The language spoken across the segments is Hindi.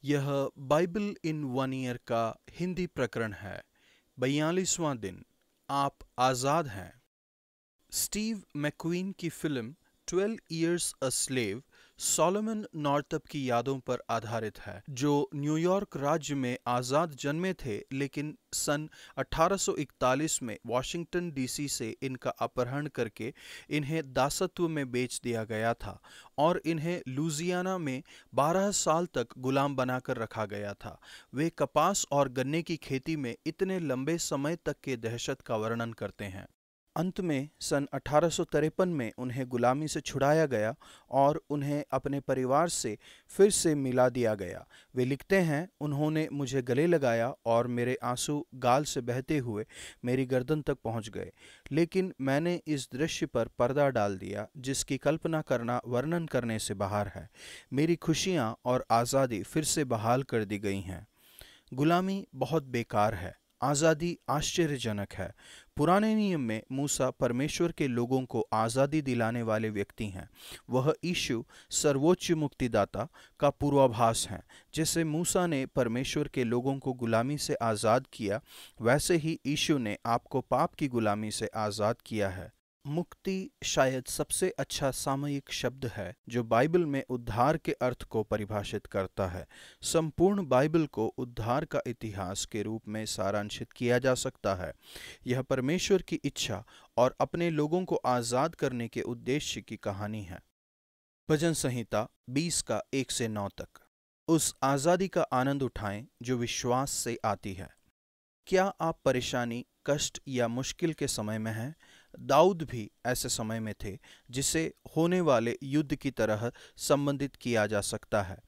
यह बाइबल इन वन ईयर का हिंदी प्रकरण है। 42वां दिन। आप आज़ाद हैं। स्टीव मैक्वीन की film 12 Years a Slave Solomon Northup की यादों पर आधारित है, जो न्यूयॉर्क राज्य में आज़ाद जन्मे थे, लेकिन सन 1841 में वाशिंगटन डीसी से इनका अपहरण करके इन्हें दासत्व में बेच दिया गया था और इन्हें लुजियाना में 12 साल तक गुलाम बनाकर रखा गया था। वे कपास और गन्ने की खेती में इतने लंबे समय तक के दहशत का वर्णन करते हैं। अंत में सन 1853 में उन्हें गुलामी से छुड़ाया गया और उन्हें अपने परिवार से फिर से मिला दिया गया। वे लिखते हैं, उन्होंने मुझे गले लगाया और मेरे आंसू गाल से बहते हुए मेरी गर्दन तक पहुंच गए। लेकिन मैंने इस दृश्य पर पर्दा डाल दिया जिसकी कल्पना करना वर्णन करने से बाहर है। मेरी खुशियां और आज़ादी फिर से बहाल कर दी गई हैं। गुलामी बहुत बेकार है, आज़ादी आश्चर्यजनक है। पुराने नियम में मूसा परमेश्वर के लोगों को आज़ादी दिलाने वाले व्यक्ति हैं। वह यीशु सर्वोच्च मुक्तिदाता का पूर्वाभास हैं। जैसे मूसा ने परमेश्वर के लोगों को गुलामी से आज़ाद किया, वैसे ही यीशु ने आपको पाप की गुलामी से आज़ाद किया है। मुक्ति शायद सबसे अच्छा सामयिक शब्द है जो बाइबल में उद्धार के अर्थ को परिभाषित करता है। संपूर्ण बाइबल को उद्धार का इतिहास के रूप में सारांशित किया जा सकता है। यह परमेश्वर की इच्छा और अपने लोगों को आज़ाद करने के उद्देश्य की कहानी है। भजन संहिता 20 का 1 से 9 तक। उस आज़ादी का आनंद उठाएं जो विश्वास से आती है। क्या आप परेशानी, कष्ट या मुश्किल के समय में हैं? दाऊद भी ऐसे समय में थे, जिसे होने वाले युद्ध की तरह संबंधित किया जा सकता है।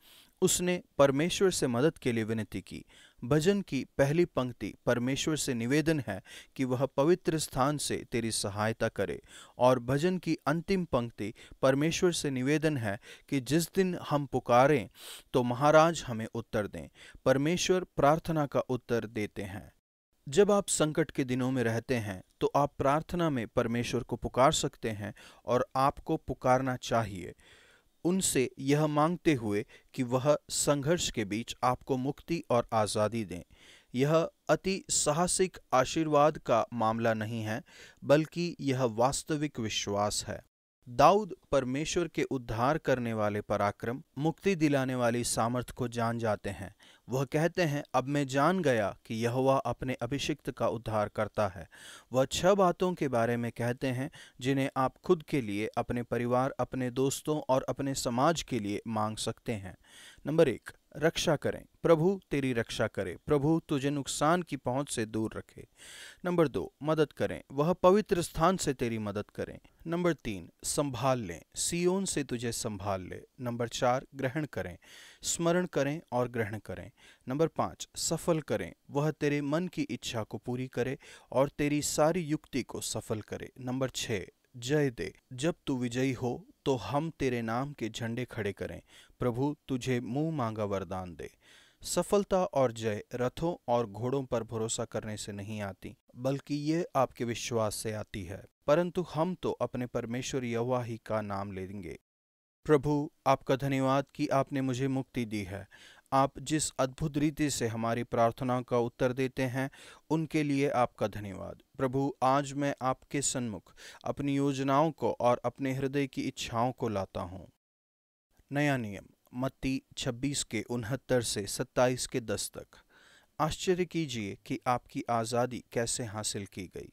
उसने परमेश्वर से मदद के लिए विनती की। भजन की पहली पंक्ति परमेश्वर से निवेदन है कि वह पवित्र स्थान से तेरी सहायता करे, और भजन की अंतिम पंक्ति परमेश्वर से निवेदन है कि जिस दिन हम पुकारें तो महाराज हमें उत्तर दें। परमेश्वर प्रार्थना का उत्तर देते हैं। जब आप संकट के दिनों में रहते हैं तो आप प्रार्थना में परमेश्वर को पुकार सकते हैं, और आपको पुकारना चाहिए, उनसे यह मांगते हुए कि वह संघर्ष के बीच आपको मुक्ति और आज़ादी दें। यह अति साहसिक आशीर्वाद का मामला नहीं है, बल्कि यह वास्तविक विश्वास है। दाऊद परमेश्वर के उद्धार करने वाले पराक्रम, मुक्ति दिलाने वाली सामर्थ को जान जाते हैं। वह कहते हैं, अब मैं जान गया कि यहोवा अपने अभिषिक्त का उद्धार करता है। वह 6 बातों के बारे में कहते हैं जिन्हें आप खुद के लिए, अपने परिवार, अपने दोस्तों और अपने समाज के लिए मांग सकते हैं। नंबर 1, रक्षा करें। प्रभु तेरी रक्षा करे। प्रभु तुझे नुकसान की पहुंच से दूर रखे। नंबर 2, मदद करें। वह पवित्र स्थान से तेरी मदद करें। नंबर 3, संभाल लें। सियोन से तुझे संभाल ले। नंबर 4, ग्रहण करें। स्मरण करें और ग्रहण करें। नंबर 5, सफल करें। वह तेरे मन की इच्छा को पूरी करे और तेरी सारी युक्ति को सफल करे। नंबर 6, जय दे। जब तू विजयी हो तो हम तेरे नाम के झंडे खड़े करें। प्रभु तुझे मुंह मांगा वरदान दे। सफलता और जय रथों और घोड़ों पर भरोसा करने से नहीं आती, बल्कि ये आपके विश्वास से आती है। परंतु हम तो अपने परमेश्वर यहोवा ही का नाम लेंगे। प्रभु, आपका धन्यवाद कि आपने मुझे मुक्ति दी है। आप जिस अद्भुत रीति से हमारी प्रार्थनाओं का उत्तर देते हैं, उनके लिए आपका धन्यवाद। प्रभु, आज मैं आपके सन्मुख अपनी योजनाओं को और अपने हृदय की इच्छाओं को लाता हूँ। नया नियम मत्ती 26 के 69 से 27 के 10 तक। आश्चर्य कीजिए कि आपकी आज़ादी कैसे हासिल की गई।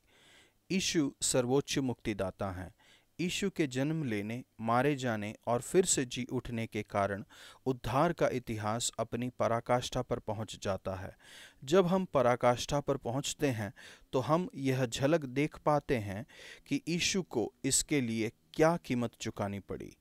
यीशु सर्वोच्च मुक्तिदाता हैं। यीशु के जन्म लेने, मारे जाने और फिर से जी उठने के कारण उद्धार का इतिहास अपनी पराकाष्ठा पर पहुंच जाता है। जब हम पराकाष्ठा पर पहुंचते हैं तो हम यह झलक देख पाते हैं कि यीशु को इसके लिए क्या कीमत चुकानी पड़ी।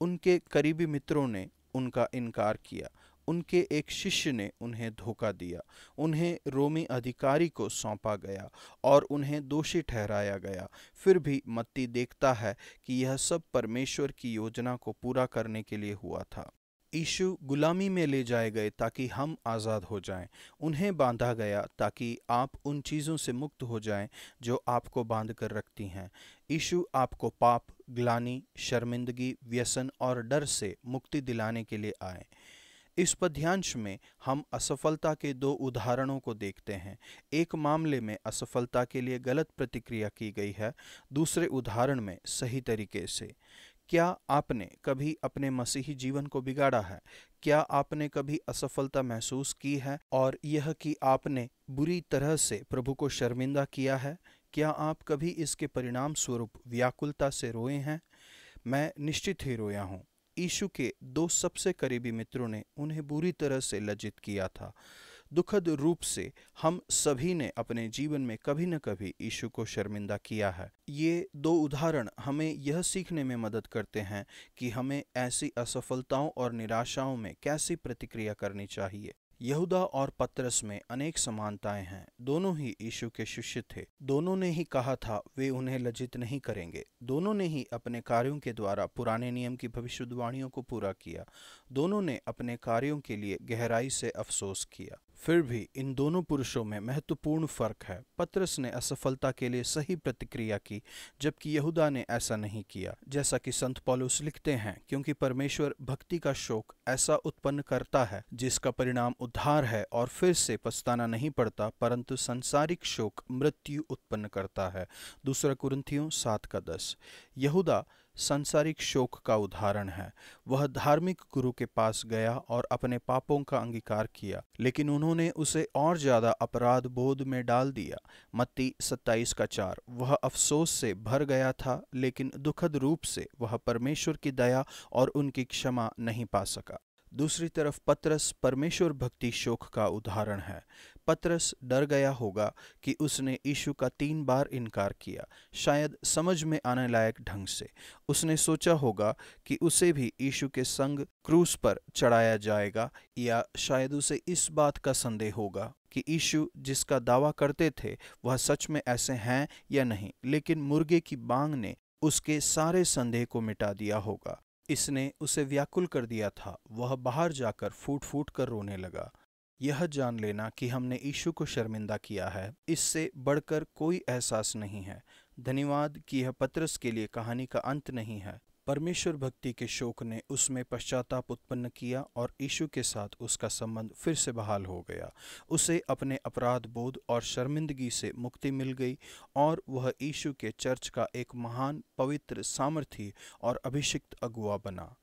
उनके करीबी मित्रों ने उनका इनकार किया। उनके एक शिष्य ने उन्हें धोखा दिया। उन्हें रोमी अधिकारी को सौंपा गया और उन्हें दोषी ठहराया गया। फिर भी मत्ती देखता है कि यह सब परमेश्वर की योजना को पूरा करने के लिए हुआ था। यीशु गुलामी में ले जाए गए ताकि हम आज़ाद हो जाएं। उन्हें बांधा गया ताकि आप उन चीज़ों से मुक्त हो जाएं जो आपको बांध कर रखती हैं। यीशु आपको पाप, ग्लानि, शर्मिंदगी, व्यसन और डर से मुक्ति दिलाने के लिए आए। इस पद्यांश में हम असफलता के दो उदाहरणों को देखते हैं। एक मामले में असफलता के लिए गलत प्रतिक्रिया की गई है, दूसरे उदाहरण में सही तरीके से। क्या आपने कभी अपने मसीही जीवन को बिगाड़ा है? क्या आपने कभी असफलता महसूस की है और यह कि आपने बुरी तरह से प्रभु को शर्मिंदा किया है? क्या आप कभी इसके परिणाम स्वरूप व्याकुलता से रोए हैं? मैं निश्चित ही रोया हूँ। यीशु के दो सबसे करीबी मित्रों ने उन्हें बुरी तरह से लज्जित किया था। दुखद रूप से हम सभी ने अपने जीवन में कभी न कभी यीशु को शर्मिंदा किया है। ये दो उदाहरण हमें यह सीखने में मदद करते हैं कि हमें ऐसी असफलताओं और निराशाओं में कैसी प्रतिक्रिया करनी चाहिए। यहूदा और पतरस में अनेक समानताएं हैं। दोनों ही यीशु के शिष्य थे। दोनों ने ही कहा था वे उन्हें लज्जित नहीं करेंगे। दोनों ने ही अपने कार्यों के द्वारा पुराने नियम की भविष्यवाणियों को पूरा किया। दोनों ने अपने कार्यों के लिए गहराई से अफसोस किया। फिर भी इन दोनों पुरुषों में महत्वपूर्ण फर्क है। पतरस ने असफलता के लिए सही प्रतिक्रिया की, जबकि यहूदा ने ऐसा नहीं किया। जैसा कि संत पौलुस लिखते हैं, क्योंकि परमेश्वर भक्ति का शोक ऐसा उत्पन्न करता है जिसका परिणाम उद्धार है और फिर से पछताना नहीं पड़ता, परंतु सांसारिक शोक मृत्यु उत्पन्न करता है। दूसरा कुरिन्थियों 7:10। यहूदा सांसारिक शोक का उदाहरण है। वह धार्मिक गुरु के पास गया और अपने पापों का अंगीकार किया, लेकिन उन्होंने उसे और ज्यादा अपराध बोध में डाल दिया। मत्ती 27:4। वह अफसोस से भर गया था, लेकिन दुखद रूप से वह परमेश्वर की दया और उनकी क्षमा नहीं पा सका। दूसरी तरफ पतरस परमेश्वर भक्ति शोक का उदाहरण है। पतरस डर गया होगा कि उसने यीशु का 3 बार इनकार किया, शायद समझ में आने लायक ढंग से। उसने सोचा होगा कि उसे भी यीशु के संग क्रूस पर चढ़ाया जाएगा, या शायद उसे इस बात का संदेह होगा कि यीशु जिसका दावा करते थे वह सच में ऐसे हैं या नहीं। लेकिन मुर्गे की बांग ने उसके सारे संदेह को मिटा दिया होगा। इसने उसे व्याकुल कर दिया था। वह बाहर जाकर फूट फूट कर रोने लगा। यह जान लेना कि हमने यीशु को शर्मिंदा किया है, इससे बढ़कर कोई एहसास नहीं है। धन्यवाद कि यह पतरस के लिए कहानी का अंत नहीं है। परमेश्वर भक्ति के शोक ने उसमें पश्चाताप उत्पन्न किया और यीशु के साथ उसका संबंध फिर से बहाल हो गया। उसे अपने अपराध बोध और शर्मिंदगी से मुक्ति मिल गई और वह यीशु के चर्च का एक महान, पवित्र, सामर्थी और अभिषिक्त अगुआ बना।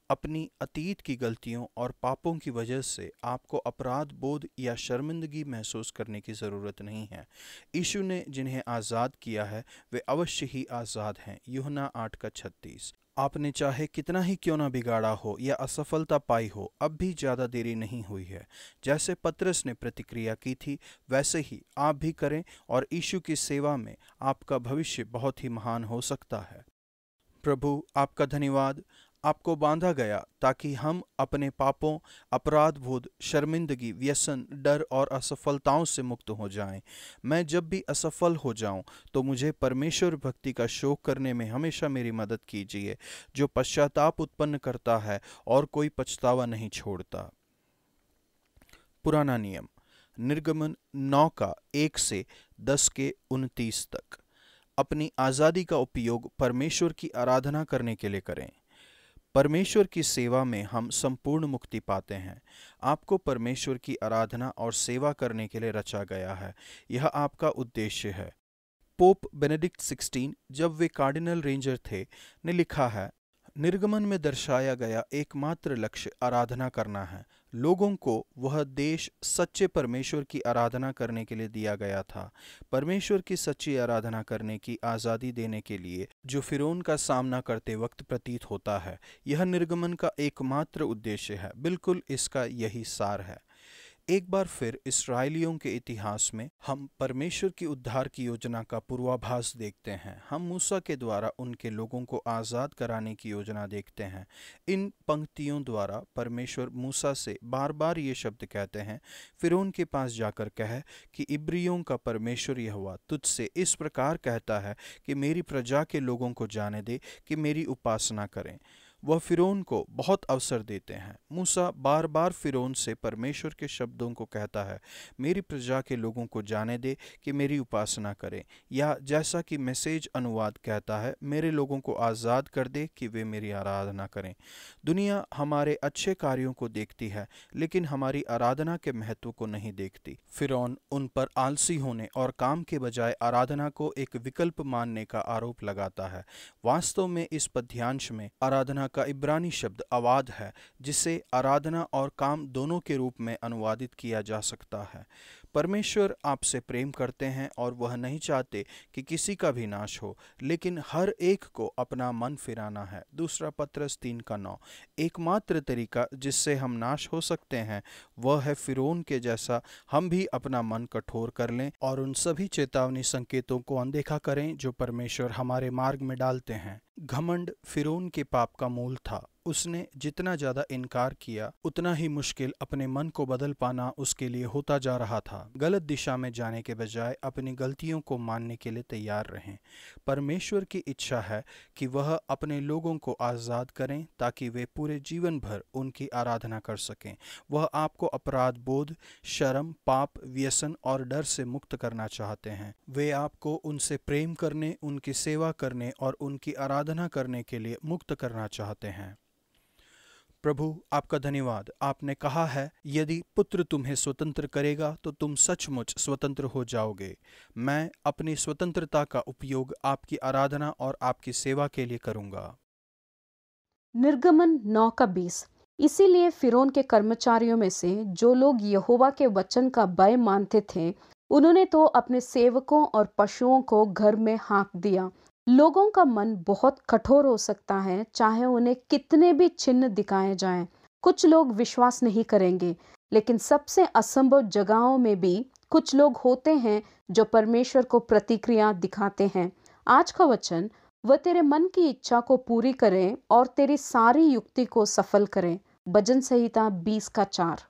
अपनी अतीत की गलतियों और पापों की वजह से आपको अपराध बोध या शर्मिंदगी महसूस करने की ज़रूरत नहीं है। यीशु ने जिन्हें आज़ाद किया है वे अवश्य ही आज़ाद हैं। यूहन्ना 8:36। आपने चाहे कितना ही क्यों ना बिगाड़ा हो या असफलता पाई हो, अब भी ज़्यादा देरी नहीं हुई है। जैसे पतरस ने प्रतिक्रिया की थी, वैसे ही आप भी करें और यीशु की सेवा में आपका भविष्य बहुत ही महान हो सकता है। प्रभु, आपका धन्यवाद। आपको बांधा गया ताकि हम अपने पापों, अपराध बोध, शर्मिंदगी, व्यसन, डर और असफलताओं से मुक्त हो जाएं। मैं जब भी असफल हो जाऊं तो मुझे परमेश्वर भक्ति का शोक करने में हमेशा मेरी मदद कीजिए, जो पश्चाताप उत्पन्न करता है और कोई पछतावा नहीं छोड़ता। पुराना नियम, निर्गमन 9:1-10-29 तक। अपनी आज़ादी का उपयोग परमेश्वर की आराधना करने के लिए करें। परमेश्वर की सेवा में हम संपूर्ण मुक्ति पाते हैं। आपको परमेश्वर की आराधना और सेवा करने के लिए रचा गया है। यह आपका उद्देश्य है। पोप बेनेडिक्ट 16, जब वे कार्डिनल रेंजर थे, ने लिखा है, निर्गमन में दर्शाया गया एकमात्र लक्ष्य आराधना करना है। लोगों को वह देश सच्चे परमेश्वर की आराधना करने के लिए दिया गया था। परमेश्वर की सच्ची आराधना करने की आज़ादी देने के लिए जो फिरौन का सामना करते वक्त प्रतीत होता है, यह निर्गमन का एकमात्र उद्देश्य है। बिल्कुल इसका यही सार है। एक बार फिर इस्राएलियों के इतिहास में हम परमेश्वर की उद्धार की योजना का पूर्वाभास देखते हैं। हम मूसा के द्वारा उनके लोगों को आज़ाद कराने की योजना देखते हैं। इन पंक्तियों द्वारा परमेश्वर मूसा से बार बार ये शब्द कहते हैं, फिरौन के पास जाकर कह कि इब्रियों का परमेश्वर यहोवा तुझसे इस प्रकार कहता है कि मेरी प्रजा के लोगों को जाने दे कि मेरी उपासना करें। वह फिरौन को बहुत अवसर देते हैं। मूसा बार बार फिरौन से परमेश्वर के शब्दों को कहता है, मेरी प्रजा के लोगों को जाने दे कि मेरी उपासना करें, या जैसा कि मैसेज अनुवाद कहता है, मेरे लोगों को आज़ाद कर दे कि वे मेरी आराधना करें। दुनिया हमारे अच्छे कार्यों को देखती है लेकिन हमारी आराधना के महत्व को नहीं देखती। फिरौन उन पर आलसी होने और काम के बजाय आराधना को एक विकल्प मानने का आरोप लगाता है। वास्तव में इस पद्यांश में आराधना का इब्रानी शब्द अवाद है, जिसे आराधना और काम दोनों के रूप में अनुवादित किया जा सकता है। परमेश्वर आपसे प्रेम करते हैं और वह नहीं चाहते कि किसी का भी नाश हो, लेकिन हर एक को अपना मन फिराना है। दूसरा पत्रस 3:9। एकमात्र तरीका जिससे हम नाश हो सकते हैं वह है फिरौन के जैसा हम भी अपना मन कठोर कर लें और उन सभी चेतावनी संकेतों को अनदेखा करें जो परमेश्वर हमारे मार्ग में डालते हैं। घमंड फिरौन के पाप का मूल था। उसने जितना ज्यादा इनकार किया उतना ही मुश्किल अपने मन को बदल पाना उसके लिए होता जा रहा था। गलत दिशा में जाने के बजाय अपनी गलतियों को मानने के लिए तैयार रहें। परमेश्वर की इच्छा है कि वह अपने लोगों को आज़ाद करें ताकि वे पूरे जीवन भर उनकी आराधना कर सकें। वह आपको अपराध बोध, शर्म, पाप, व्यसन और डर से मुक्त करना चाहते हैं। वे आपको उनसे प्रेम करने, उनकी सेवा करने और उनकी आराधना करने के लिए मुक्त करना चाहते हैं। प्रभु आपका धन्यवाद। आपने कहा है, यदि पुत्र तुम्हें स्वतंत्र करेगा तो तुम सचमुच स्वतंत्र हो जाओगे। मैं अपनी स्वतंत्रता का उपयोग आपकी आराधना और आपकी सेवा के लिए करूंगा। निर्गमन 9:20। इसीलिए फिरौन के कर्मचारियों में से जो लोग यहोवा के वचन का भय मानते थे, उन्होंने तो अपने सेवकों और पशुओं को घर में हाँक दिया। लोगों का मन बहुत कठोर हो सकता है, चाहे उन्हें कितने भी चिन्ह दिखाए जाएं। कुछ लोग विश्वास नहीं करेंगे, लेकिन सबसे असंभव जगहों में भी कुछ लोग होते हैं जो परमेश्वर को प्रतिक्रिया दिखाते हैं। आज का वचन, वह तेरे मन की इच्छा को पूरी करें और तेरी सारी युक्ति को सफल करें। भजन संहिता 20:4।